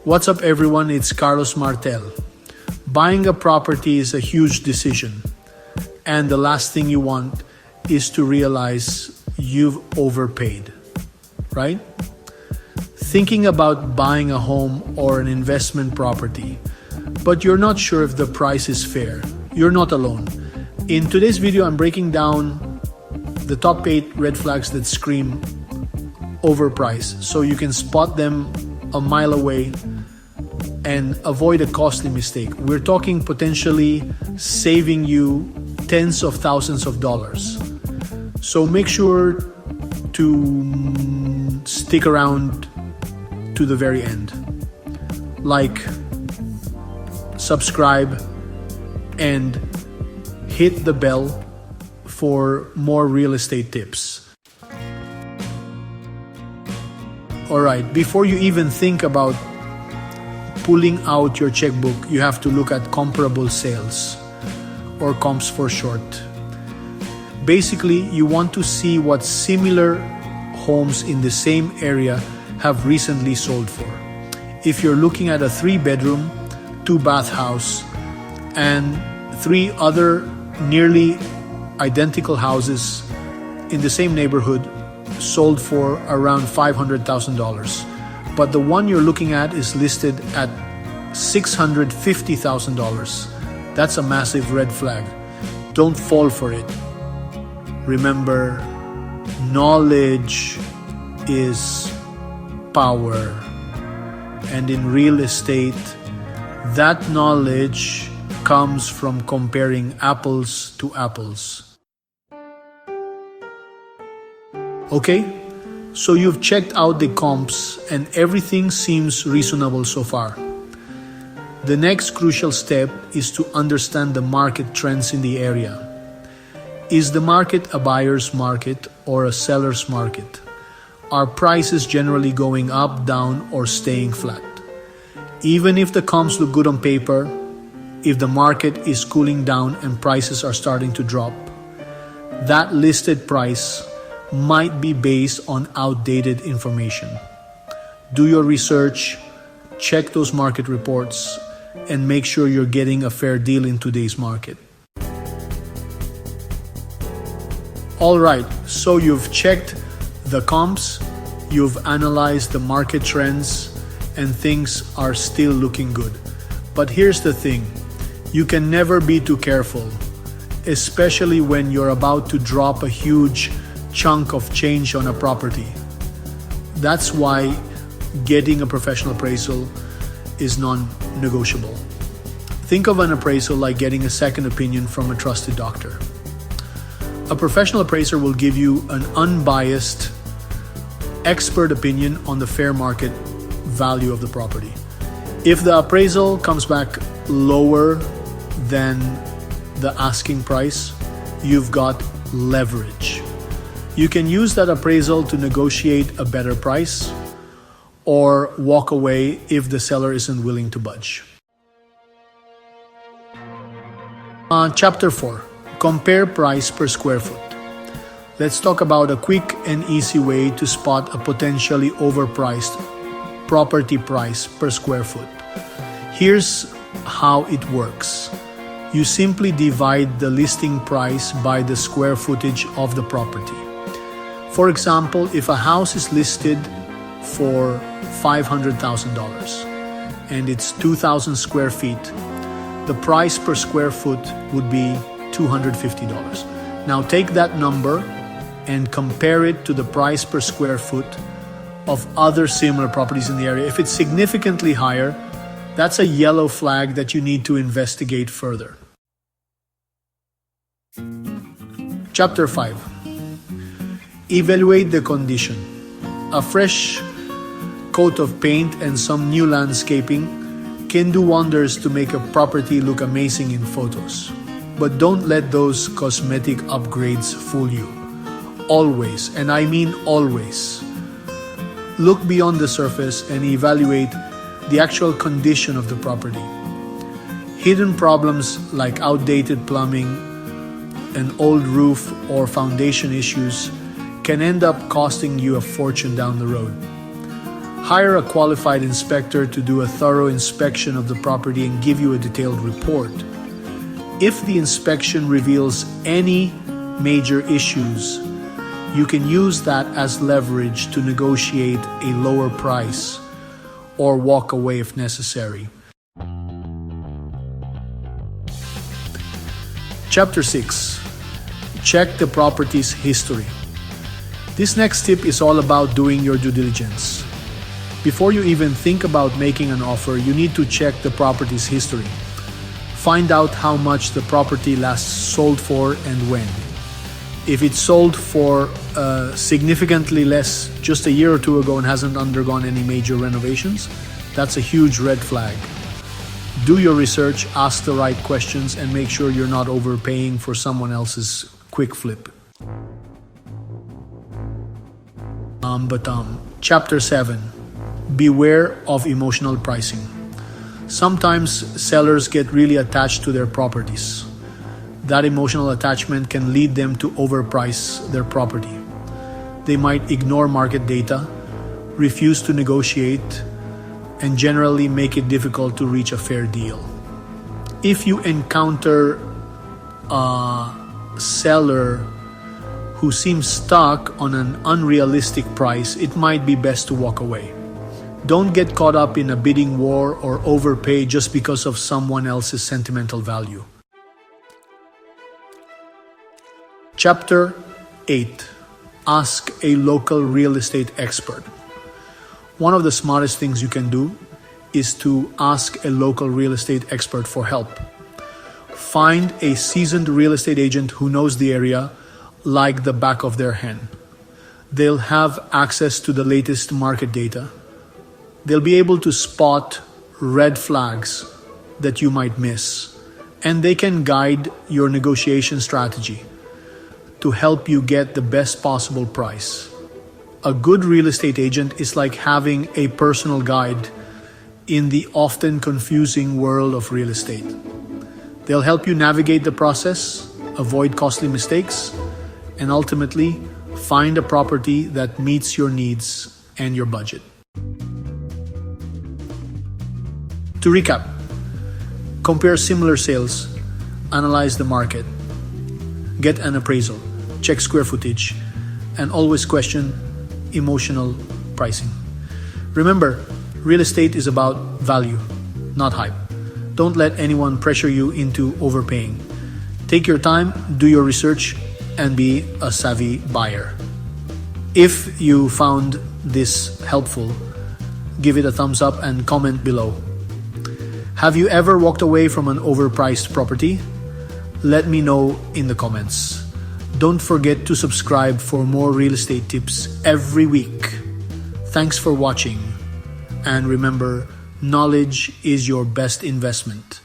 What's up everyone, it's Carlos Martel. Buying a property is a huge decision, and the last thing you want is to realize you've overpaid, right? Thinking about buying a home or an investment property, but you're not sure if the price is fair. You're not alone. In today's video, I'm breaking down the top 8 red flags that scream overpriced, so you can spot them a mile away and avoid a costly mistake. We're talking potentially saving you tens of thousands of dollars. So make sure to stick around to the very end. Like, subscribe, and hit the bell for more real estate tips. Alright, before you even think about pulling out your checkbook, you have to look at comparable sales, or comps for short. Basically, you want to see what similar homes in the same area have recently sold for. If you're looking at a 3-bedroom, 2-bath house and 3 other nearly identical houses in the same neighborhood sold for around $500,000, but the one you're looking at is listed at $650,000. That's a massive red flag. Don't fall for it. Remember, knowledge is power. And in real estate, that knowledge comes from comparing apples to apples. Okay? So you've checked out the comps and everything seems reasonable so far. The next crucial step is to understand the market trends in the area. Is the market a buyer's market or a seller's market? Are prices generally going up, down, or staying flat? Even if the comps look good on paper, if the market is cooling down and prices are starting to drop, that listed price might be based on outdated information. Do your research, check those market reports, and make sure you're getting a fair deal in today's market. Alright, so you've checked the comps, you've analyzed the market trends, and things are still looking good. But here's the thing, you can never be too careful, especially when you're about to drop a huge chunk of change on a property. That's why getting a professional appraisal is non-negotiable. Think of an appraisal like getting a second opinion from a trusted doctor. A professional appraiser will give you an unbiased, expert opinion on the fair market value of the property. If the appraisal comes back lower than the asking price, you've got leverage. You can use that appraisal to negotiate a better price or walk away if the seller isn't willing to budge. Chapter 4. Compare price per square foot. Let's talk about a quick and easy way to spot a potentially overpriced property price per square foot. Here's how it works. You simply divide the listing price by the square footage of the property. For example, if a house is listed for $500,000 and it's 2,000 square feet, the price per square foot would be $250. Now take that number and compare it to the price per square foot of other similar properties in the area. If it's significantly higher, that's a yellow flag that you need to investigate further. Chapter 5. Evaluate the condition. A fresh coat of paint and some new landscaping can do wonders to make a property look amazing in photos. But don't let those cosmetic upgrades fool you. Always, and I mean always, look beyond the surface and evaluate the actual condition of the property. Hidden problems like outdated plumbing, an old roof, or foundation issues can end up costing you a fortune down the road. Hire a qualified inspector to do a thorough inspection of the property and give you a detailed report. If the inspection reveals any major issues, you can use that as leverage to negotiate a lower price or walk away if necessary. Chapter 6. Check the property's history. This next tip is all about doing your due diligence. Before you even think about making an offer, you need to check the property's history. Find out how much the property last sold for and when. If it sold for significantly less just a year or two ago and hasn't undergone any major renovations, that's a huge red flag. Do your research, ask the right questions, and make sure you're not overpaying for someone else's quick flip. Chapter 7. Beware of emotional pricing. Sometimes sellers get really attached to their properties. That emotional attachment can lead them to overprice their property. They might ignore market data, refuse to negotiate, and generally make it difficult to reach a fair deal. If you encounter a seller who seems stuck on an unrealistic price, it might be best to walk away. Don't get caught up in a bidding war or overpay just because of someone else's sentimental value. Chapter 8. Ask a local real estate expert. One of the smartest things you can do is to ask a local real estate expert for help. Find a seasoned real estate agent who knows the area like the back of their hand. They'll have access to the latest market data. They'll be able to spot red flags that you might miss, and they can guide your negotiation strategy to help you get the best possible price. A good real estate agent is like having a personal guide in the often confusing world of real estate. They'll help you navigate the process, avoid costly mistakes, and ultimately find a property that meets your needs and your budget. To recap, compare similar sales, analyze the market, get an appraisal, check square footage, and always question emotional pricing. Remember, real estate is about value, not hype. Don't let anyone pressure you into overpaying. Take your time, do your research, and be a savvy buyer. If you found this helpful, give it a thumbs up and comment below. Have you ever walked away from an overpriced property? Let me know in the comments. Don't forget to subscribe for more real estate tips every week. Thanks for watching. And remember, knowledge is your best investment.